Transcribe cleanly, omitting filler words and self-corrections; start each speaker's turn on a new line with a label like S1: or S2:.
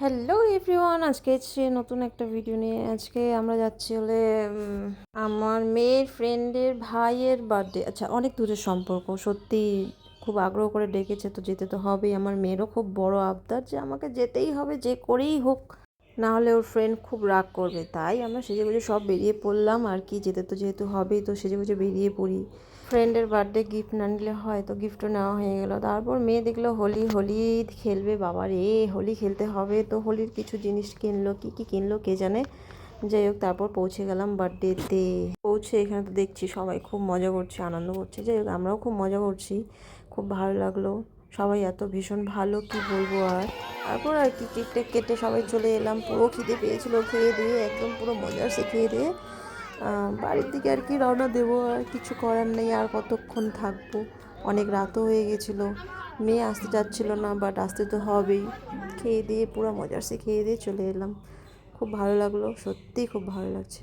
S1: Hello everyone, আজকে এসেছি নতুন একটা ভিডিও নিয়ে। আজকে আমরা যাচ্ছি হলে আমার মেয়ের ফ্রেন্ডের ভাইয়ের বার্থডে। আচ্ছা, অনেক দূরের সম্পর্ক, সত্যি খুব আগ্রহ করে ডেকেছে তো যেতে তো হবেই। আমার মেয়েরও খুব বড় আবদার যে আমাকে যেতেই হবে, যে করেই হোক, না হলে ওর ফ্রেন্ড খুব রাগ করবে। তাই আমরা সেজেগুজে সব বেরিয়ে পড়লাম আর কি, যেতে তো যেহেতু হবেই তো সেজেগুজে বেরিয়ে পড়ি। ফ্রেন্ডের বার্থডে গিফট না নিলে হয়, তো গিফটও নেওয়া হয়ে গেল। তারপর মেয়ে দেখলো হোলি হোলি খেলবে, বাবা রে হোলি খেলতে হবে, তো হোলির কিছু জিনিস কিনলো, কি কি কিনলো কে জানে। যাই হোক, তারপর পৌঁছে গেলাম বার্থডেতে। পৌঁছে এখানে তো দেখছি সবাই খুব মজা করছে, আনন্দ করছে। যাই হোক, আমরাও খুব মজা করছি, খুব ভালো লাগলো। সবাই এত ভীষণ ভালো, কি বলবো আর। তারপর আর কি কেক টেক কেটে সবাই চলে এলাম। পুরো খিদে পেয়েছিল, খেয়ে দিয়ে একদম পুরো মজার সে খেয়ে দিয়ে বাড়ির দিকে আর কি রওনা দেবো। আর কিছু করার নেই, আর কতক্ষণ থাকবো, অনেক রাতও হয়ে গেছিলো। মেয়ে আসতে চাচ্ছিল না, বাট আসতে তো হবেই। খেয়ে দিয়ে পুরো মজার সে খেয়ে দিয়ে চলে এলাম। খুব ভালো লাগলো, সত্যিই খুব ভালো লাগছে।